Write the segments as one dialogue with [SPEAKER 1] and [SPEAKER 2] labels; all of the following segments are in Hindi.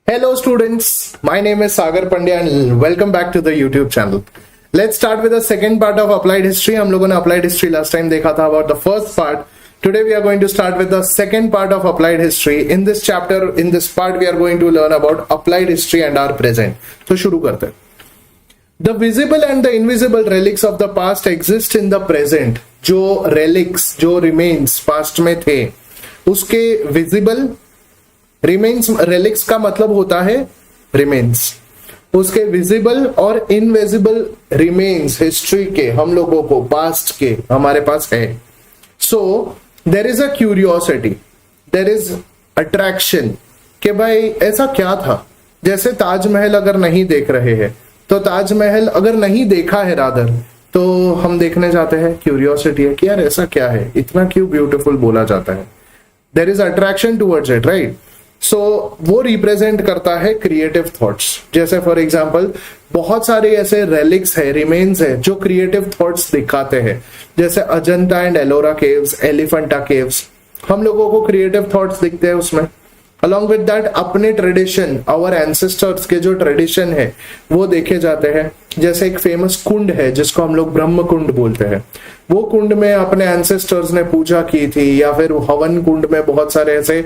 [SPEAKER 1] Hello students, my name is Sagar Pandya and welcome back to the YouTube channel. Let's start with the second part of applied history. हम लोगों ने applied history last time देखा था about the first part. Today we are going to start with the second part of applied history. In this chapter, in this part we are going to learn about applied history and our present. तो शुरू करते हैं. The visible and the invisible relics of the past exist in the present. जो relics, जो remains past में थे, उसके visible रिमेन्स रेलिक्स का मतलब होता है रिमेन्स, उसके विजिबल और इनविजिबल रिमेन्स हिस्ट्री के हम लोगों को पास्ट के हमारे पास है. So there is a curiosity, there is attraction कि भाई ऐसा क्या था. जैसे ताजमहल अगर नहीं देख रहे हैं तो ताजमहल अगर नहीं देखा है रादर तो हम देखने जाते हैं. क्यूरियोसिटी है कि यार ऐसा क्या है, इतना क्यों ब्यूटीफुल बोला जाता है. There is attraction towards it, right. So वो रिप्रेजेंट करता है क्रिएटिव थॉट्स. जैसे फॉर एग्जांपल बहुत सारे ऐसे रेलिक्स है, रिमेन्स है जो क्रिएटिव थॉट्स दिखाते हैं. जैसे Ajanta and Ellora caves, Elephanta caves, हम लोगों को क्रिएटिव थॉट्स दिखते हैं उसमें. अलॉन्ग विद दैट अपने ट्रेडिशन, आवर एंसेस्टर्स के जो ट्रेडिशन है वो देखे जाते हैं. जैसे एक फेमस कुंड है जिसको हम लोग ब्रह्म कुंड बोलते हैं. वो कुंड में अपने एंसेस्टर्स ने पूजा की थी, या फिर हवन कुंड में बहुत सारे ऐसे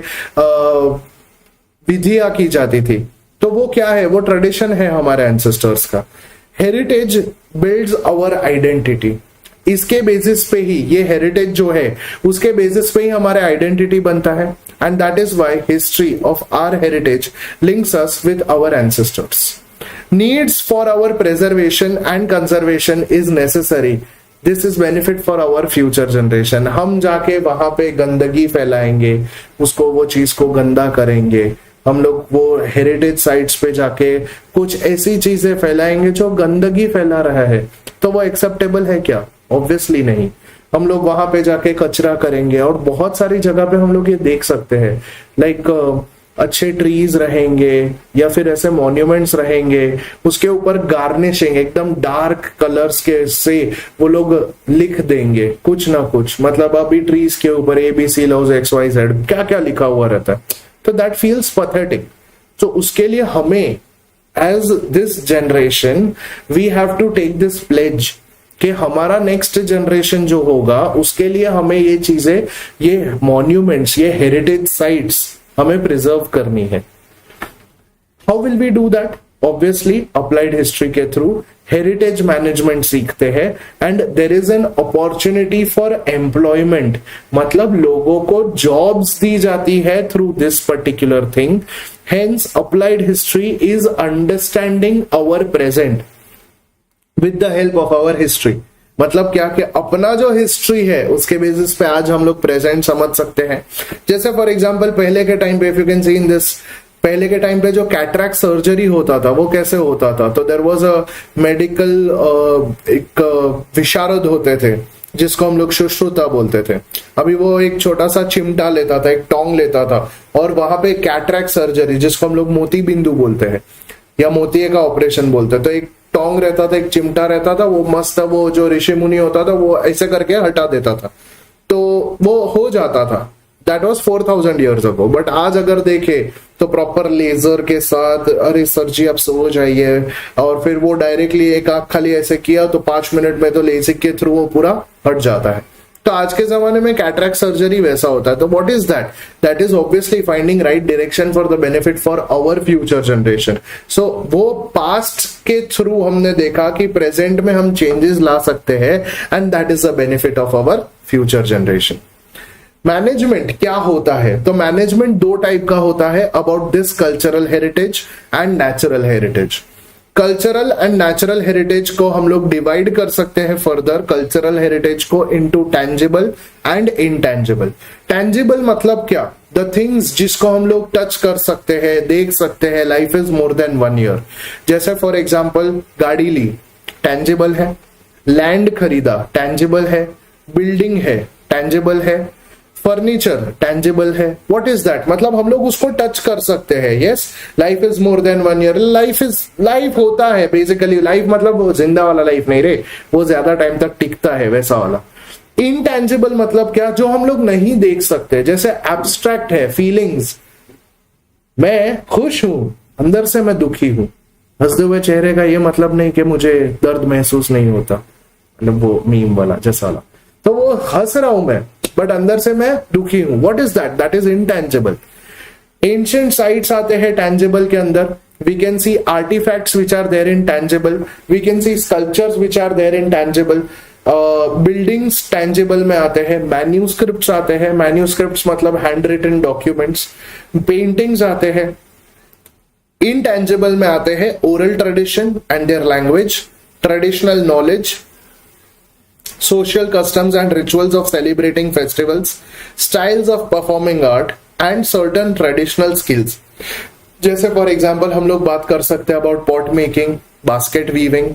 [SPEAKER 1] विधियां की जाती थी. तो वो क्या है, वो ट्रेडिशन है हमारे एंसेस्टर्स का. Heritage builds our identity. इसके बेसिस पे ही, ये हेरिटेज जो है उसके बेसिस पे ही हमारे आइडेंटिटी बनता है. And that is why history of our heritage links us with our ancestors. Needs for our preservation and conservation is necessary. This is benefit for our future generation. हम जाके वहां पे गंदगी फैलाएंगे, उसको वो चीज को गंदा करेंगे. हम लोग वो हेरिटेज साइट्स पे जाके कुछ ऐसी चीजें फैलाएंगे जो गंदगी फैला रहा है, तो वो एक्सेप्टेबल है क्या? ऑब्वियसली नहीं. हम लोग वहां पे जाके कचरा करेंगे. और बहुत सारी जगह पे हम लोग ये देख सकते हैं, लाइक अच्छे ट्रीज रहेंगे या फिर ऐसे मॉन्यूमेंट्स रहेंगे, उसके ऊपर गार्निशिंग एकदम डार्क कलर्स के से वो लोग लिख देंगे कुछ ना कुछ. मतलब अभी ट्रीज के ऊपर ABC लव्स XYZ क्या क्या लिखा हुआ रहता है. तो दैट फील्स पैथेटिक. तो उसके लिए हमें as this generation we have to take this pledge कि हमारा नेक्स्ट जनरेशन जो होगा उसके लिए हमें ये चीजें, ये मॉन्यूमेंट्स, ये हेरिटेज साइट्स हमें प्रिजर्व करनी है. How will we do that? Obviously applied history के थ्रू हेरिटेज मैनेजमेंट सीखते हैं. And there is an opportunity for employment, मतलब लोगों को जॉब्स दी जाती है through this particular thing. Hence applied history is understanding our present with the help of our history. मतलब क्या कि अपना जो हिस्ट्री है उसके बेसिस पे आज हम लोग प्रेजेंट समझ सकते हैं. जैसे फॉर एग्जांपल पहले के टाइम पे, if you can see in this, पहले के टाइम पे जो कैटरैक्ट सर्जरी होता था वो कैसे होता था. तो देयर वाज अ मेडिकल, एक विशारद होते थे जिसको हम लोग सुश्रुता बोलते थे. अभी वो एक छोटा सा चिमटा लेता था, एक टोंग लेता था, और वहां पे कैटरैक्ट सर्जरी जिसको हम लोग मोती बिंदु बोलते हैं या मोतिये का ऑपरेशन बोलते हैं. तो एक टोंग रहता था, एक चिमटा रहता था, वो मस्त, वो जो ऋषि मुनि होता था वो ऐसे करके हटा देता था तो वो हो जाता था. That was 4000 years ago. But आज अगर देखे तो प्रॉपर लेजर के साथ, अरे सर जी आप सो जाइए, और फिर वो डायरेक्टली एक आंख खाली ऐसे किया तो 5 मिनट में तो लेजिक के थ्रू वो पूरा हट जाता है. तो आज के जमाने में कैटरैक्ट सर्जरी वैसा होता है. तो what is that? That is obviously finding right direction for the benefit for our future generation. So वो पास्ट के थ्रू हमने देखा कि प्रेजेंट में हम चेंजेस ला सकते हैं, and that is the benefit of our future generation. Management क्या होता है? तो मैनेजमेंट दो टाइप का होता है about this cultural heritage and natural heritage. Cultural and natural heritage को हम लोग डिवाइड कर सकते हैं फर्दर, कल्चरल हेरिटेज को, into tangible and intangible. Tangible मतलब क्या? द थिंग्स जिसको हम लोग टच कर सकते हैं, देख सकते हैं. Life is more than 1 year. जैसे फॉर एग्जांपल गाड़ी ली, टैंजिबल है. लैंड खरीदा, टैंजिबल है. बिल्डिंग है, टैंजिबल है. फर्नीचर टैंजिबल है. What is that? मतलब हम लोग उसको टच कर सकते हैं. Yes, life is more than 1 year. Life होता है बेसिकली. लाइफ मतलब वो जिंदा वाला लाइफ नहीं रे, वो ज्यादा टाइम तक टिकता है वैसा वाला. इनटैंजिबल मतलब क्या? जो हम लोग नहीं देख सकते. जैसे एब्स्ट्रैक्ट है, फीलिंग्स. मैं खुश हूं, अंदर से मैं दुखी हूं। हंसते हुए चेहरे का ये मतलब नहीं कि मुझे दर्द महसूस नहीं होता, मतलब वो मीम वाला जैसा वाला। तो वो हंस रहा हूं मैं, बट अंदर से मैं दुखी हूं। What is that? That is intangible. Ancient sites आते हैं टेंजिबल के अंदर। We can see artefacts which are there in tangible, we can see sculptures which are there in tangible. Buildings tangible में आते हैं, मैन्यूस्क्रिप्ट्स आते हैं, मैन्यूस्क्रिप्ट्स मतलब हैंड रिटन डॉक्यूमेंट्स, पेंटिंग्स आते हैं। इनटेंजिबल में आते हैं oral tradition and their language, traditional knowledge, social customs and rituals of celebrating festivals, styles of performing art and certain traditional skills। जैसे फॉर एग्जाम्पल हम लोग बात कर सकते हैं about pot making, basket weaving,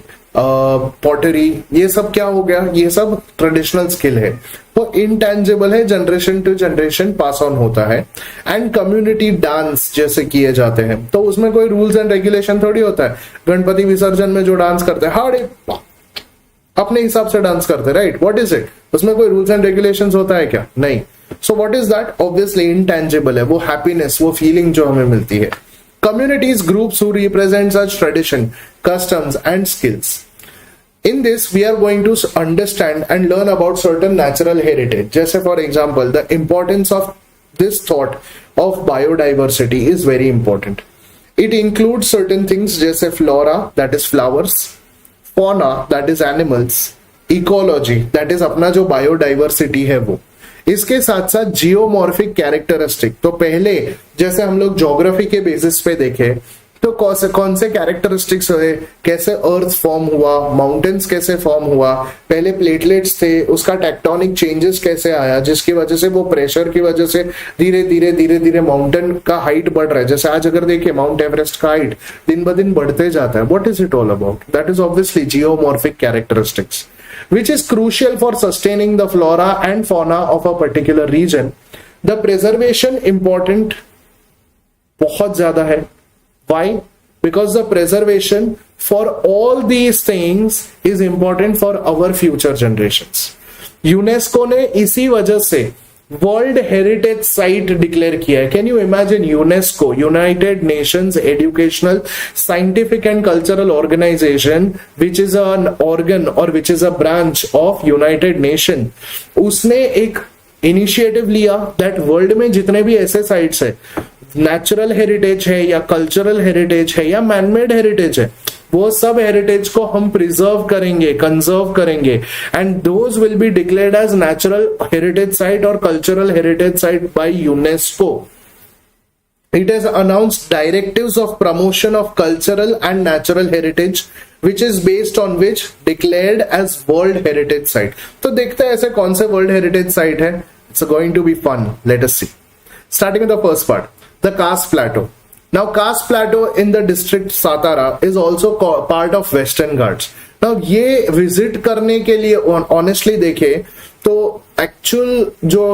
[SPEAKER 1] pottery, ये सब क्या हो गया, ये सब ट्रेडिशनल स्किल है। वो इनटेंजिबल है, generation to generation pass on होता है। एंड कम्युनिटी डांस जैसे किए जाते हैं, तो उसमें कोई रूल्स एंड रेगुलेशन थोड़ी होता है। गणपति विसर्जन में जो डांस करते हैं हाड़े अपने हिसाब से डांस करते, राइट? What is it? उसमें कोई रूल्स एंड रेगुलेशंस होता है क्या? नहीं। So what is that? Obviously intangible है, वो हैप्पीनेस, वो फीलिंग जो हमें मिलती है। Communities, groups who represent such tradition, customs and skills. In this, we are going to understand and learn about certain natural heritage. जैसे for example, the importance of this thought of biodiversity is very important. It includes certain things जैसे flora, that is flowers, fauna, that is animals, ecology, that is अपना जो biodiversity है वो। इसके साथ साथ जियोमॉर्फिक कैरेक्टरिस्टिक, तो पहले जैसे हम लोग ज्योग्राफी के बेसिस पे देखे तो कौन से कैरेक्टरिस्टिक्स हुए, कैसे अर्थ फॉर्म हुआ, माउंटेन्स कैसे फॉर्म हुआ, पहले प्लेटलेट्स थे, उसका टेक्टोनिक चेंजेस कैसे आया, जिसकी वजह से वो प्रेशर की वजह से धीरे धीरे माउंटेन का हाइट बढ़ रहा है। जैसे आज अगर देखिए माउंट एवरेस्ट का हाइट दिन ब दिन बढ़ते जाता है। What is it all about? That is obviously geomorphic characteristics which is crucial for sustaining the flora and fauna of a particular region. The preservation important बहुत ज्यादा है। Why? Because the preservation for all these things is important for our future generations. UNESCO ने इसी वजह से वर्ल्ड हेरिटेज साइट डिक्लेयर किया है। Can you imagine? UNESCO, United Nations Educational Scientific and Cultural Organisation which is an organ और which is a branch of United Nation, उसने एक इनिशिएटिव लिया दैट वर्ल्ड में जितने भी ऐसे साइट्स है, नेचुरल हेरिटेज है या कल्चरल हेरिटेज है या मैनमेड हेरिटेज है, वो सब हेरिटेज को हम प्रिजर्व करेंगे, कंजर्व करेंगे, and those will be declared as natural heritage site और cultural heritage site by UNESCO. It has announced directives of promotion of cultural and natural heritage, which is based on which declared as World Heritage Site. तो देखते हैं ऐसे कौन से World Heritage Site है। It's going to be fun. Let us see. Starting with the first part, the Khas Plateau. Now, Khas Plateau in the district Satara is also part of Western Ghats. Now, ये visit करने के लिए honestly देखे तो actual जो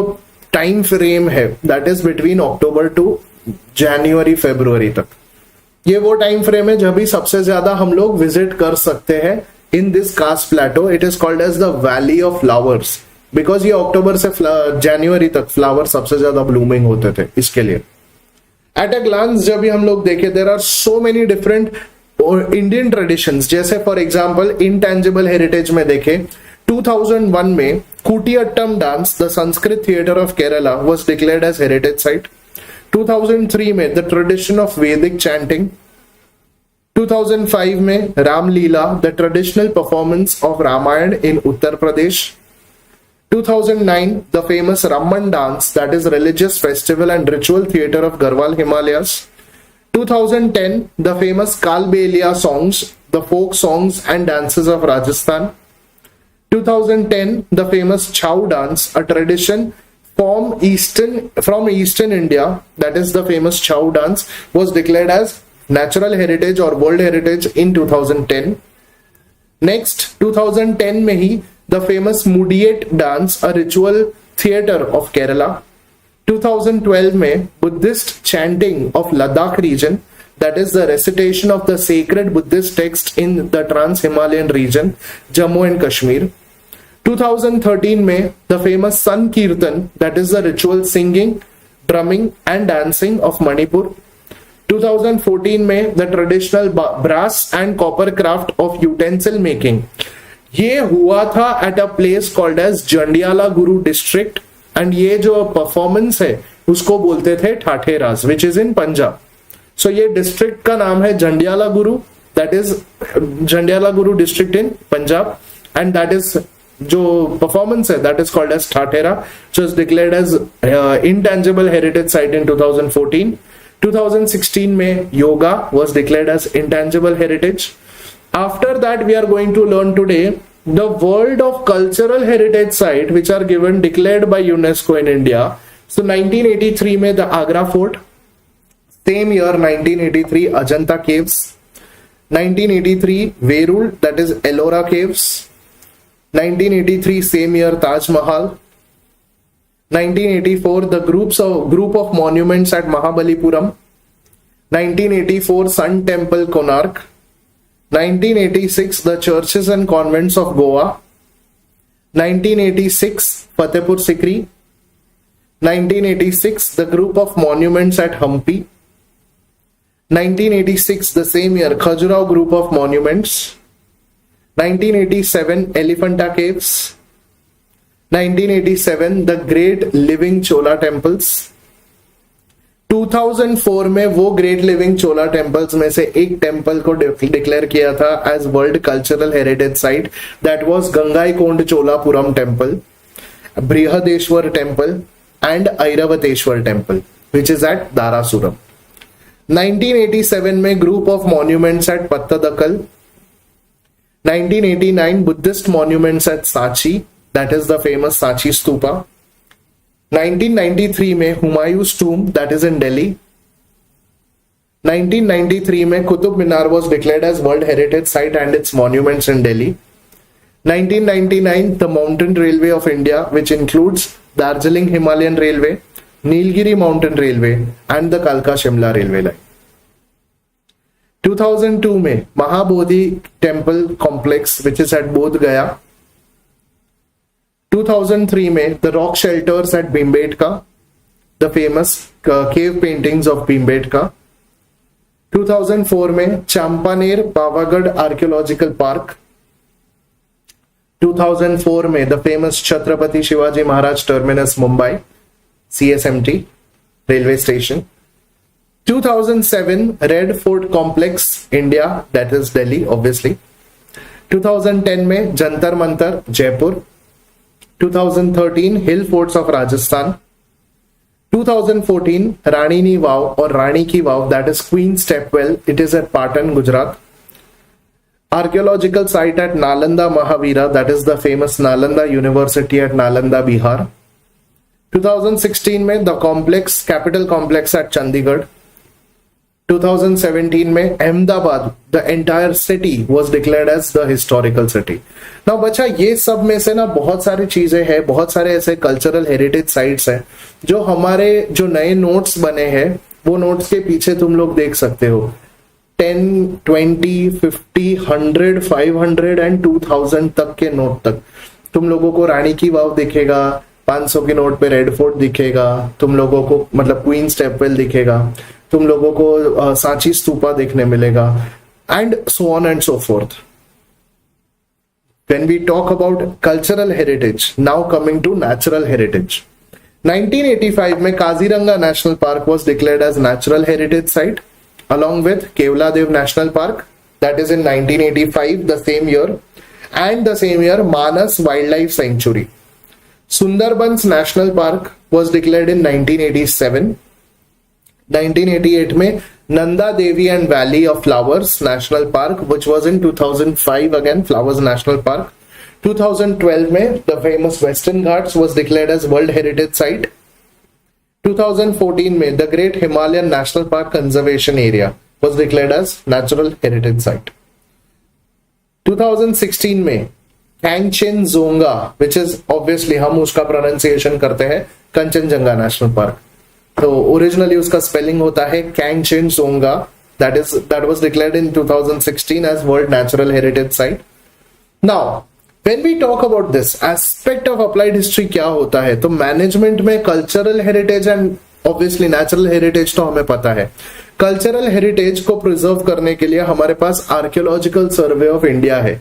[SPEAKER 1] time frame है that is between October to January February तक, ये वो टाइम फ्रेम है जब भी सबसे ज्यादा हम लोग विजिट कर सकते हैं in this Khas Plateau. It is called as the valley of flowers because ये अक्टूबर से जनवरी तक फ्लावर सबसे ज्यादा ब्लूमिंग होते थे। इसके लिए एट अ ग्लांस जब भी हम लोग देखे there are so many different Indian traditions. जैसे फॉर एग्जांपल इनटेंजिबल हेरिटेज में देखे 2001 में Kutiyattam dance the Sanskrit theatre of Kerala was declared as heritage site. 2003 में the tradition of Vedic chanting. 2005 में Ramlila the traditional performance of Ramayana in Uttar Pradesh. 2009 the famous Ramman dance that is religious festival and ritual theater of Garhwal Himalayas. 2010 the famous Kalbelia songs, the folk songs and dances of Rajasthan. 2010 the famous Chau dance, a tradition from eastern India, that is the famous Chau dance, was declared as natural heritage or world heritage in 2010. Next 2010 में ही the famous Mudiyat dance, a ritual theater of Kerala. 2012 में Buddhist chanting of Ladakh region, that is the recitation of the sacred Buddhist text in the Trans-Himalayan region, Jammu and Kashmir. 2013 में the famous Sun Kirtan, that is the ritual singing, drumming and dancing of Manipur. 2014 में the traditional brass and copper craft of utensil making, ये हुआ था at a place called as Jandiala Guru district, and ये जो परफॉर्मेंस है उसको बोलते थे ठाठेरास, विच इज इन पंजाब. सो ये डिस्ट्रिक्ट का नाम है जंडियाला गुरु, that is Jandiala Guru district in Punjab, and that is जो परफॉर्मेंस है that is called as Thathera, जो is declared as intangible heritage site in 2014. 2016 में yoga was declared as intangible heritage. After that, we are going to learn today the world of cultural heritage site which are given declared by UNESCO in India. So 1983 में the Agra Fort, same year 1983 Ajanta Caves, 1983 Verul, that is Ellora Caves, 1983 same year Taj Mahal, 1984 the group of monuments at Mahabalipuram, 1984 Sun Temple Konark, 1986 the churches and convents of Goa, 1986 Fatehpur Sikri, 1986 the group of monuments at Hampi, 1986 the same year Khajuraho group of monuments, 1987 Elephanta Caves, 1987 the great living chola temples. 2004 में वो ग्रेट लिविंग चोला टेम्पल्स में से एक टेम्पल को डिक्लेयर किया था as world cultural heritage site, that was Gangaikonda Cholapuram temple, Brihadeeswara temple and Airavatesvara temple which is at Darasuram. 1987 में group of monuments at Pattadakal, 1989 Buddhist monuments at Sanchi, that is the famous Sanchi Stupa. 1993 में हुमायूं's tomb, that is in Delhi. 1993 में Qutub Minar was declared as World Heritage Site and its monuments in Delhi. 1999 the Mountain Railway of India, which includes Darjeeling Himalayan Railway, Nilgiri Mountain Railway and the Kalka Shimla Railway line. 2002 में Mahabodhi Temple Complex, which is at Bodh Gaya. 2003 में the rock shelters at Bhimbetka, the famous cave paintings of Bhimbetka. 2004 में Champaner Pavagadh Archaeological Park. 2004 में the famous Chhatrapati Shivaji Maharaj Terminus Mumbai, CSMT railway station. 2007 Red Fort Complex India, that is Delhi obviously. 2010 में Jantar Mantar Jaipur. 2013 hill forts of Rajasthan. 2014 Rani Vav और Rani ki Vav, that is queen stepwell, it is at Patan Gujarat. Archaeological site at Nalanda Mahavira, that is the famous Nalanda university at Nalanda Bihar. 2016 में the complex capitol complex at Chandigarh. 2017 में Ahmedabad, the entire city was declared as the historical city. Now बच्चा, ये सब में से ना बहुत सारी चीजें हैं, बहुत सारे ऐसे कल्चरल हेरिटेज साइट्स हैं जो हमारे जो नए नोट्स बने हैं वो नोट्स के पीछे तुम लोग देख सकते हो. 10, 20, 50, 100, 500 एंड 2000 तक के नोट तक तुम लोगों को रानी की वाव दिखेगा, 500 के नोट पे रेड फोर्ट दिखेगा, तुम लोगों को मतलब क्वीन स्टेपवेल दिखेगा, तुम लोगों को सांची स्तूपा देखने मिलेगा, and so on and so fourth. When we talk about cultural heritage, now coming to natural heritage. 1985 में Kaziranga national park was declared as natural heritage site along with Kevladev National Park, that is in 1985, the same year, and the same year Manas Wildlife Sanctuary. Sundarbans National Park was declared in 1987. 1988 में Nanda Devi and Valley of Flowers National Park, which was in 2005 again, Flowers National Park. 2012 में the famous Western Ghats was declared as World Heritage Site. 2014 में the Great Himalayan National Park Conservation Area was declared as Natural Heritage Site. 2016 में Kangchenjunga, which is obviously हम उसका pronunciation करते हैं कंचनजंगा नेशनल पार्क, तो ओरिजिनली उसका स्पेलिंग होता है Kangchenjunga, that was declared in 2016 as World Natural Heritage Site. Now when we talk about this aspect of applied history क्या होता है, तो मैनेजमेंट में cultural heritage and obviously natural heritage तो हमें पता है, कल्चरल हेरिटेज को प्रिजर्व करने के लिए हमारे पास आर्कियोलॉजिकल सर्वे ऑफ इंडिया है,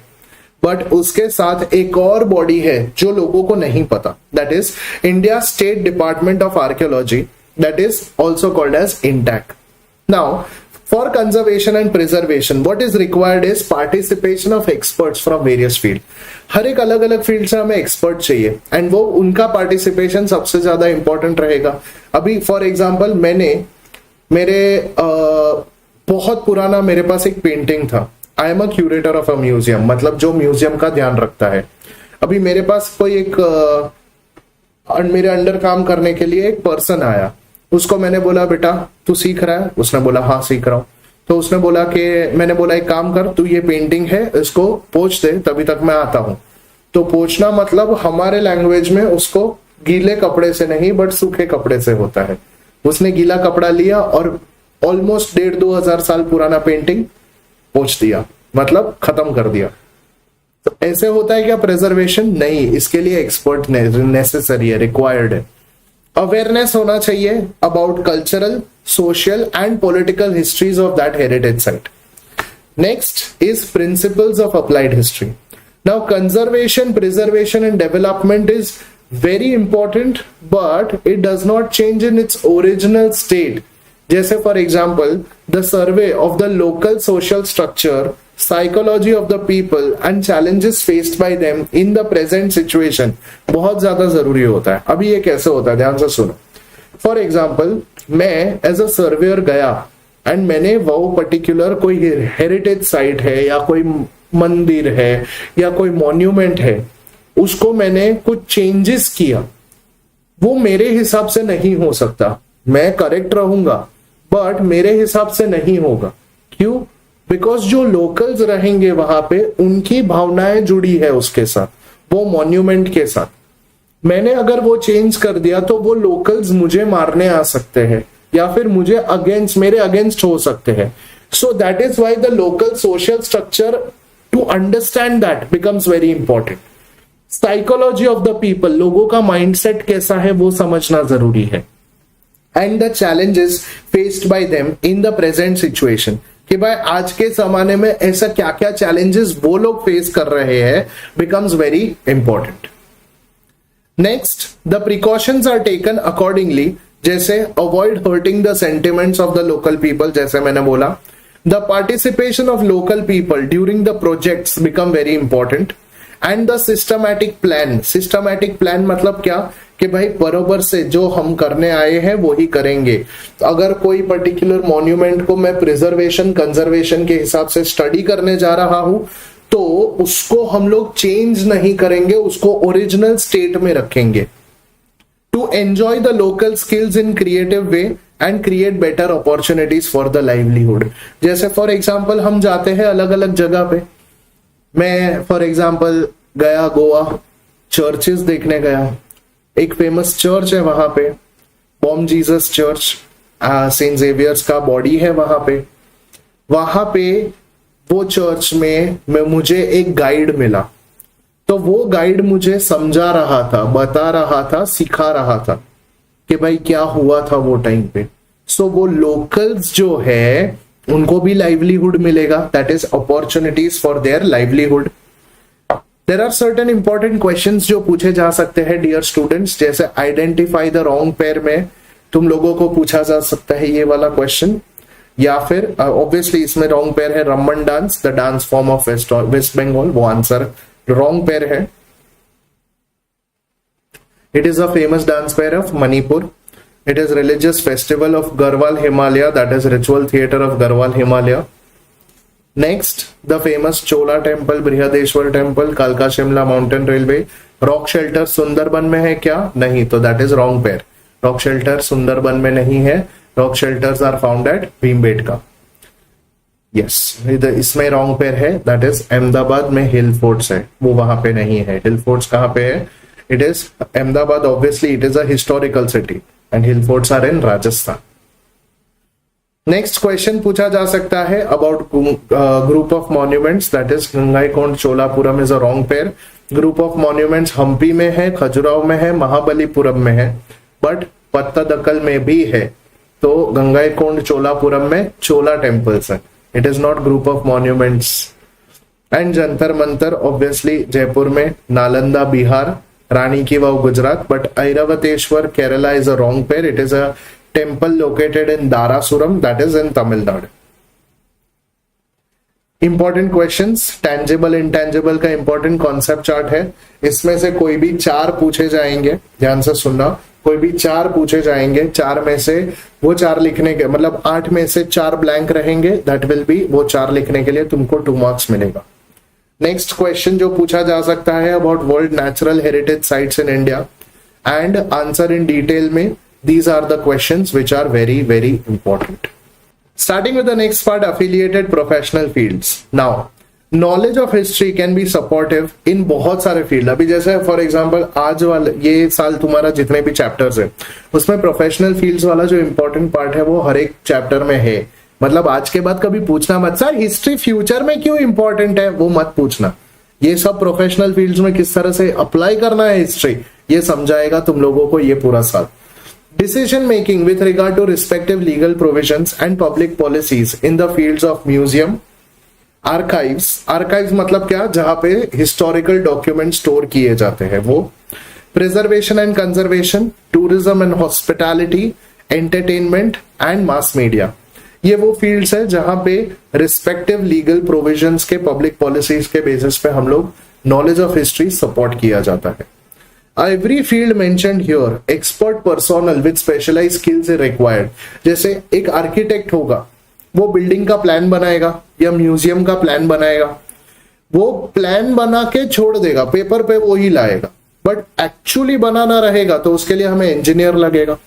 [SPEAKER 1] बट उसके साथ एक और बॉडी है जो लोगों को नहीं पता, that is India state department of archaeology, that is also called as INTACH. Now for conservation and preservation what is required is participation of experts from various field. हर एक अलग अलग फील्ड से हमें एक्सपर्ट चाहिए एंड वो उनका पार्टिसिपेशन सबसे ज्यादा इंपॉर्टेंट रहेगा. अभी फॉर एग्जाम्पल मेरे बहुत पुराना मेरे पास एक पेंटिंग था. I am a curator of a museum, मतलब जो म्यूजियम का ध्यान रखता है. अभी मेरे पास कोई एक मेरे अंडर काम करने के लिए एक पर्सन आया, उसको मैंने बोला बेटा तू सीख रहा है? उसने बोला हाँ सीख रहा हूं. तो उसने बोला कि मैंने बोला एक काम कर, तू ये पेंटिंग है इसको पोंछ दे तभी तक मैं आता हूं. तो पोंछना मतलब हमारे लैंग्वेज में उसको गीले कपड़े से नहीं बट सूखे कपड़े से होता है. उसने गीला कपड़ा लिया और ऑलमोस्ट 1,500-2,000 साल पुराना पेंटिंग पोंछ दिया, मतलब खत्म कर दिया. तो ऐसे होता है क्या प्रिजर्वेशन? नहीं, इसके लिए एक्सपर्ट नेसेसरी है, रिक्वायर्ड है. अवेयरनेस होना चाहिए about cultural, social and political histories of that heritage site. Next is principles of applied history. Now conservation, preservation and development is very important but it does not change in its original state. जैसे for example the survey of the local social structure, psychology of the people and challenges faced by them in the present situation बहुत ज्यादा जरूरी होता है. अभी ये कैसे होता है ध्यान से सुनो. For example मैं एज अ सर्वेयर गया एंड मैंने वो पर्टिकुलर कोई हेरिटेज साइट है या कोई मंदिर है या कोई मॉन्यूमेंट है, उसको मैंने कुछ चेंजेस किया. वो मेरे हिसाब से नहीं हो सकता, मैं करेक्ट रहूंगा बट मेरे हिसाब से नहीं होगा. क्यों? बिकॉज जो लोकल्स रहेंगे वहां पे उनकी भावनाएं जुड़ी है उसके साथ, वो मॉन्यूमेंट के साथ. मैंने अगर वो चेंज कर दिया तो वो लोकल्स मुझे मारने आ सकते हैं या फिर मुझे मेरे अगेंस्ट हो सकते हैं. So that is why the local social structure, to understand that becomes very important. Psychology of the people, लोगों का माइंडसेट कैसा है वो समझना जरूरी है. And the challenges faced by them in the present situation, कि भाई आज के जमाने में ऐसा क्या क्या चैलेंजेस वो लोग फेस कर रहे हैं, becomes very important. Next, the precautions are taken accordingly, जैसे avoid hurting the sentiments of the local people, जैसे मैंने बोला. The participation of local people during the projects become very important. And the systematic plan, systematic plan मतलब क्या कि भाई बरोबर से जो हम करने आए हैं वो ही करेंगे. अगर कोई पर्टिकुलर मॉन्यूमेंट को मैं प्रिजर्वेशन कंजर्वेशन के हिसाब से स्टडी करने जा रहा हूं तो उसको हम लोग चेंज नहीं करेंगे, उसको ओरिजिनल स्टेट में रखेंगे. To enjoy the local skills in creative way and create better opportunities for the livelihood. जैसे फॉर एग्जाम्पल हम जाते हैं अलग अलग जगह पे. मैं फॉर एग्जाम्पल गया गोवा, चर्चेस देखने गया. एक फेमस चर्च है वहां पे, Bom Jesus church, saint Xavier's का बॉडी है वहां पे. वो चर्च में मुझे एक गाइड मिला. तो वो गाइड मुझे समझा रहा था, बता रहा था, सिखा रहा था कि भाई क्या हुआ था वो टाइम पे. सो वो लोकल्स जो है उनको भी लाइवलीहुड मिलेगा, that is opportunities for their livelihood. There are certain important questions जो पूछे जा सकते हैं डियर स्टूडेंट्स, जैसे आइडेंटिफाई द रॉन्ग पेयर में तुम लोगों को पूछा जा सकता है ये वाला क्वेश्चन. या फिर ऑब्वियसली इसमें रॉन्ग पेयर है Raman dance, the dance form of West Bengal, वो आंसर रॉन्ग पेयर है. It is a famous dance pair of Manipur. It is religious festival of Garhwal Himalaya, that is ritual theatre of Garhwal Himalaya. Next, the famous Chola temple, Brihadeshwar temple, Kalka Shimla mountain railway. Rock shelter Sundarban में है क्या? नहीं, तो that is wrong pair. Rock shelter Sundarban में नहीं है. Rock shelters are found at Bhimbetka. Yes, इसमें wrong pair है, that is अहमदाबाद में हिल फोर्ट्स है, वो वहां पे नहीं है. हिल फोर्ट्स कहाँ पे है? It is Ahmedabad, obviously it is a historical city. And hill forts are in Rajasthan. Next question पूछा जा सकता है about group of monuments, that is Gangaikonda Cholapuram is a wrong pair. Group of monuments Hampi में है, खजुराहो में है, महाबलीपुरम में है, but पत्तदकल में भी है. तो गंगाईकोंड चोलापुरम में चोला टेम्पल्स है, it is not group of monuments. And Jantar Mantar obviously Jaipur में, Nalanda Bihar, Rani ki Vav Gujarat, but Airavatesvara Kerala is a wrong pair, it is a temple located in Darasuram, that is in Tamil Nadu. Important questions, tangible intangible का इंपॉर्टेंट कॉन्सेप्ट चार्ट है, इसमें से कोई भी 4 पूछे जाएंगे, ध्यान से सुनना, कोई भी 4 पूछे जाएंगे, 4 में से वो 4 लिखने के मतलब 8 में से 4 ब्लैंक रहेंगे, दैट विल बी, वो 4 लिखने के लिए तुमको 2 मार्क्स मिलेगा। नेक्स्ट क्वेश्चन जो पूछा जा सकता है about world natural heritage sites in India and answer in detail में, these are the questions which are very very important. Starting with the next part, affiliated professional fields. Now, knowledge of history can be supportive in बहुत सारे फील्ड। अभी जैसे फॉर एग्जांपल आज वाले ये साल तुम्हारा जितने भी चैप्टर्स है उसमें प्रोफेशनल फील्ड्स वाला जो इंपॉर्टेंट पार्ट है वो हर एक चैप्टर में है। मतलब आज के बाद कभी पूछना मत सर हिस्ट्री फ्यूचर में क्यों इंपॉर्टेंट है, वो मत पूछना। ये सब प्रोफेशनल फील्ड्स में किस तरह से अप्लाई करना है हिस्ट्री, ये समझाएगा तुम लोगों को ये पूरा साल। Decision making with regard to respective legal provisions and public policies in the fields of museum, archives, archives मतलब क्या, जहां पे historical documents store किए जाते हैं वो, preservation and conservation, tourism and hospitality, entertainment and mass media, ये वो fields है जहां पे respective legal provisions के public policies के basis पे हम लोग knowledge of history support किया जाता है। Every field mentioned here, expert personnel with specialized skills is required। जैसे एक आर्किटेक्ट होगा, वो बिल्डिंग का प्लान बनाएगा या म्यूजियम का प्लान बनाएगा, वो प्लान बना के छोड़ देगा, पेपर पे वो ही लाएगा, बट एक्चुअली बनाना रहेगा तो उसके लिए हमें इंजीनियर लगेगा।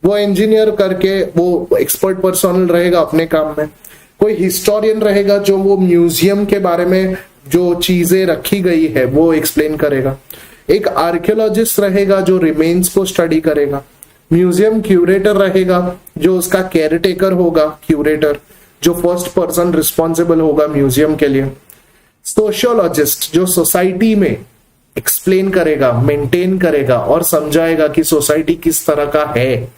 [SPEAKER 1] वो इंजीनियर करके वो एक्सपर्ट पर्सनल रहेगा अपने काम में। कोई हिस्टोरियन रहेगा जो वो म्यूजियम के बारे में जो चीजें रखी गई है वो एक्सप्लेन करेगा। एक आर्कियोलॉजिस्ट रहेगा जो रिमेन्स को स्टडी करेगा। म्यूजियम क्यूरेटर रहेगा जो उसका केयरटेकर होगा, क्यूरेटर जो फर्स्ट पर्सन रिस्पॉन्सिबल होगा म्यूजियम के लिए। सोशियोलॉजिस्ट जो सोसाइटी में एक्सप्लेन करेगा, मेंटेन करेगा और समझाएगा कि सोसाइटी किस तरह का है।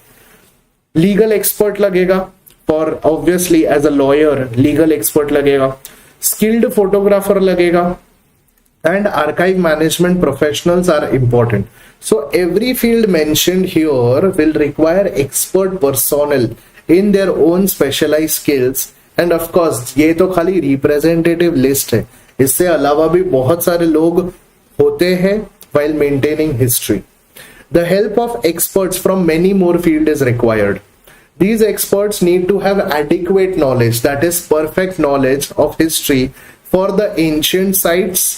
[SPEAKER 1] लीगल एक्सपर्ट लगेगा for obviously as a lawyer legal expert लगेगा। स्किल्ड फोटोग्राफर लगेगा and archive management professionals are important. So every field mentioned here will require expert personnel in their own specialized skills and of course ये तो खाली representative list है, इससे अलावा भी बहुत सारे लोग होते हैं while maintaining history. The help of experts from many more fields is required. These experts need to have adequate knowledge, that is perfect knowledge of history for the ancient sites,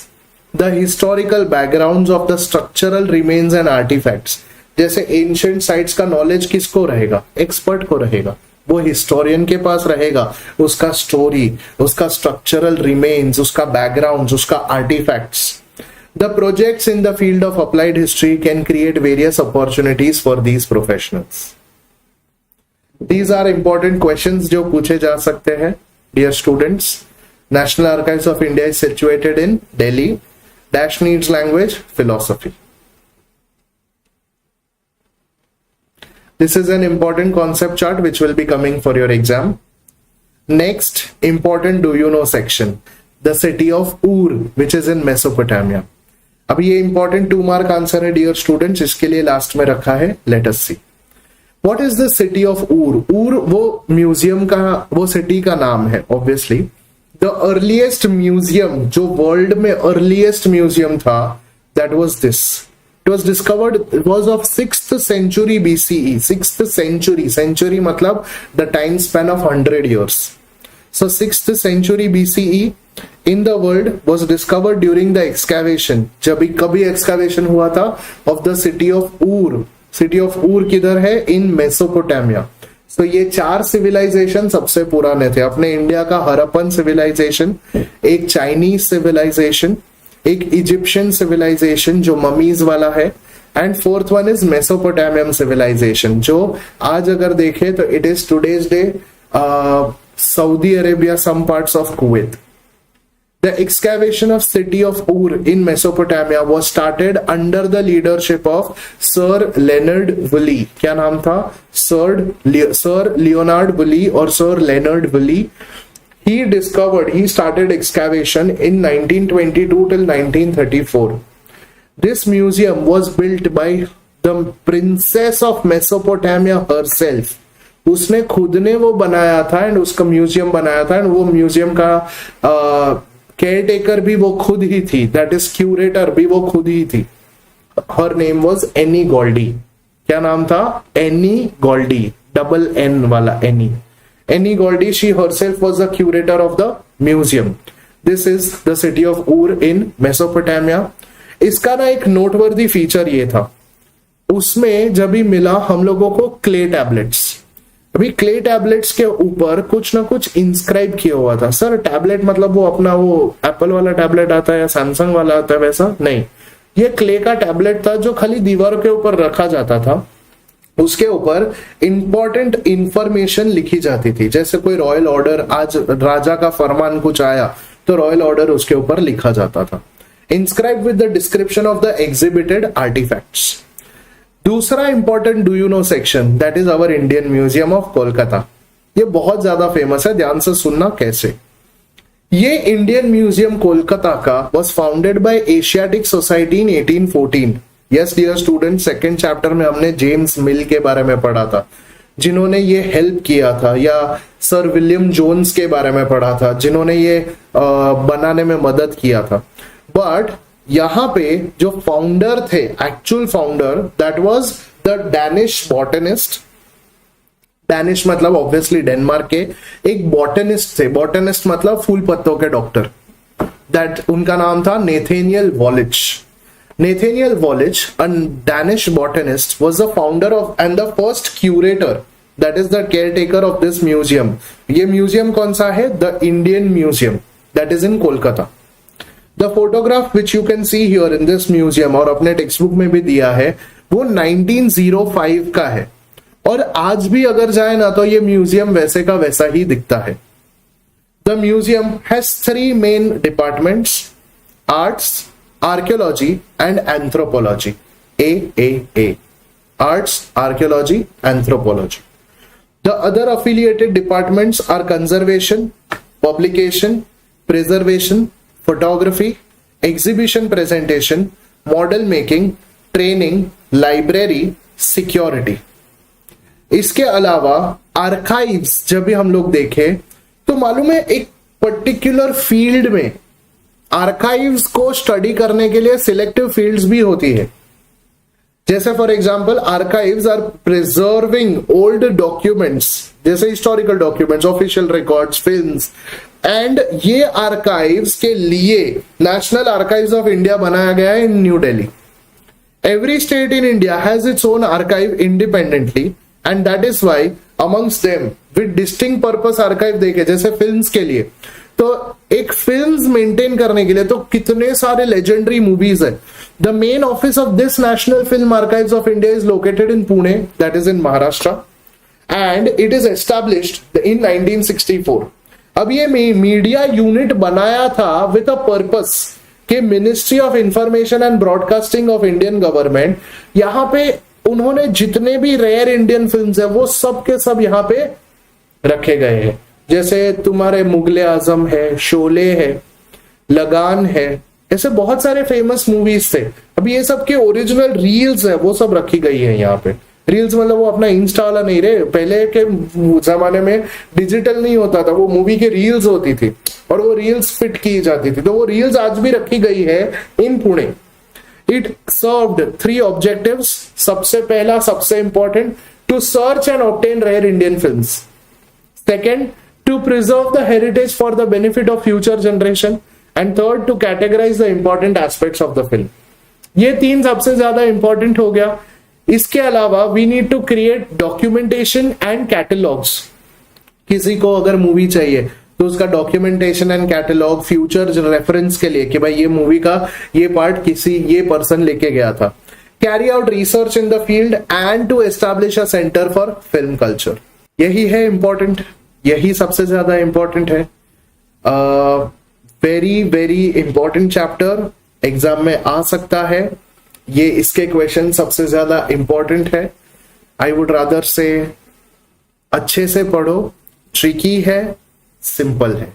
[SPEAKER 1] the historical backgrounds of the structural remains and artifacts। जैसे ancient sites का knowledge किसको रहेगा, एक्सपर्ट को रहेगा, वो हिस्टोरियन के पास रहेगा, उसका स्टोरी, उसका स्ट्रक्चरल रिमेन्स, उसका बैकग्राउंड, उसका artefacts. The projects in the field of applied history can create various opportunities for these professionals. These are important questions जो पूछे जा सकते हैं dear students। National Archives of India is situated in Delhi। Dash needs language, philosophy. This is an important concept chart which will be coming for your exam. Next, important do you know section. The city of Ur, which is in Mesopotamia. अब ये important 2 mark answer है dear students, इसके लिए last में रखा है, let us see. What is the city of Ur? Ur वो म्यूजियम का, वो सिटी का नाम है obviously. The earliest museum जो वर्ल्ड में earliest museum था, that was this. It was discovered, it was of 6th century BCE. 6th century, century मतलब the time span of 100 years. So 6th century BCE in the world was discovered during the excavation. जब कभी excavation हुआ था of the city of Ur. City of Ur किधर है? In Mesopotamia. तो ये 4 सिविलाइजेशन सबसे पुराने थे। अपने इंडिया का हरप्पन सिविलाइजेशन, एक चाइनीज सिविलाइजेशन, एक इजिप्शियन सिविलाइजेशन जो ममीज वाला है, and 4th one is Mesopotamian civilization जो आज अगर देखे तो it is today's day Saudi Arabia, some parts of Kuwait. The excavation of city of Ur in Mesopotamia was started under the leadership of Sir Leonard Woolley. क्या नाम था? Sir Leonard Woolley or Sir Leonard Woolley. He started excavation in 1922 till 1934. This museum was built by the Princess of Mesopotamia herself. उसने खुद ने वो बनाया था एंड उसका म्यूजियम बनाया था एंड वो म्यूजियम का केयर टेकर भी वो खुद ही थी, दैट इज क्यूरेटर भी वो खुद ही थी. Her name was Annie Goldie. क्या नाम था? एनी गोल्डी, डबल एन वाला Annie. Annie Goldie, she herself was the curator of the museum. This is the city of Ur in Mesopotamia. इसका ना एक नोटवर्दी फीचर ये था, उसमें जब भी मिला हम लोगों को क्ले टैबलेट्स. अभी क्ले टैबलेट्स के ऊपर कुछ ना कुछ इंस्क्राइब किया हुआ था. सर टैबलेट मतलब वो अपना वो एप्पल वाला टैबलेट आता है या सैमसंग वाला आता है वैसा नहीं, ये क्ले का टैबलेट था जो खाली दीवार के ऊपर रखा जाता था. उसके ऊपर इंपॉर्टेंट इंफॉर्मेशन लिखी जाती थी. जैसे कोई रॉयल ऑर्डर, आज राजा का फरमान कुछ आया तो रॉयल ऑर्डर उसके ऊपर लिखा जाता था. Inscribe with the description of the exhibited artefacts. दूसरा important do you know section, that is our Indian museum of Kolkata. ये बहुत ज्यादा फेमस है, ध्यान से सुनना कैसे. ये इंडियन म्यूजियम कोलकाता का was founded by Asiatic society in 1814. Yes dear student, second chapter में हमने जेम्स मिल के बारे में पढ़ा था जिन्होंने ये हेल्प किया था, या सर विलियम जोन्स के बारे में पढ़ा था जिन्होंने ये बनाने में मदद किया था. बट यहां पे जो फाउंडर थे, actual founder, that was the Danish botanist. Danish मतलब ऑब्वियसली डेनमार्क के एक बॉटनिस्ट थे. बॉटनिस्ट मतलब फूल पत्तों के डॉक्टर. दैट उनका नाम था Nathaniel Wallich. Nathaniel Wallich, a Danish botanist, was the founder of and the first curator, that is the caretaker of this museum. ये म्यूजियम कौन सा है? The Indian museum, that is in Kolkata. The photograph which you can see here in this museum और अपने टेक्स्ट बुक में भी दिया है, वो 1905 का है. और आज भी अगर जाए ना तो ये म्यूजियम वैसे का वैसा ही दिखता है. The museum has 3 main departments: arts, archaeology and anthropology. AAA. Arts, archaeology, anthropology. The other affiliated departments are conservation, publication, preservation, photography, exhibition presentation, model making, training, library, security. इसके अलावा आर्काइव्स जब भी हम लोग देखें तो मालूम है एक पर्टिकुलर फील्ड में आर्काइव्स को स्टडी करने के लिए सिलेक्टिव फील्ड्स भी होती है. जैसे for example archives are preserving old documents, जैसे historical documents, official records, films. And ये आर्काइव्स के लिए नेशनल आर्काइव्स ऑफ इंडिया बनाया गया है in New Delhi. Every state in India has its own archive independently and that is why amongst them with distinct purpose archive देखे. जैसे फिल्म्स के लिए तो एक फिल्म्स मेंटेन करने के लिए तो कितने सारे लेजेंडरी मूवीज है. The main office of this national film archives of India is located in Pune, that is in Maharashtra, and it is established in 1964. अब ये मीडिया यूनिट बनाया था विद अ पर्पस कि ministry of information and broadcasting of Indian government, यहां पे उन्होंने जितने भी रेयर इंडियन फिल्म्स है वो सब के सब यहां पे रखे गए हैं. जैसे तुम्हारे मुगले आजम है, शोले है, लगान है, ऐसे बहुत सारे फेमस मूवीज थे. अब ये सब के ओरिजिनल रील्स है वो सब रखी गई है यहाँ पे. रील्स मतलब वो अपना इंस्टा वाला नहीं रहे, पहले के जमाने में डिजिटल नहीं होता था, वो मूवी की रील्स होती थी और वो रील्स फिट की जाती थी. तो वो रील्स आज भी रखी गई है in Pune. It served 3 objectives. सबसे पहला, सबसे important, to search and obtain rare Indian films. Second, to preserve the heritage for the benefit of future generation. And third, to categorise the important aspects of the film. ये 3 सबसे ज्यादा इंपॉर्टेंट हो गया. इसके अलावा we need to create documentation and catalogues. किसी को अगर मूवी चाहिए तो उसका documentation and catalogue future reference के लिए कि भाई ये मूवी का ये पार्ट किसी ये पर्सन लेके गया था. Carry out research in the field and to establish a centre for film culture. यही है इंपॉर्टेंट, यही सबसे ज्यादा इंपॉर्टेंट है. Very very important chapter, exam में आ सकता है। ये इसके क्वेश्चन सबसे ज्यादा इंपॉर्टेंट है। आई वुड रादर से अच्छे से पढ़ो, ट्रिकी है, सिंपल है।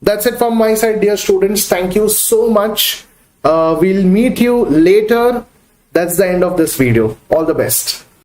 [SPEAKER 1] That's it from my side, dear students. Thank you so much. We'll meet you later. That's the end of this video. All the best.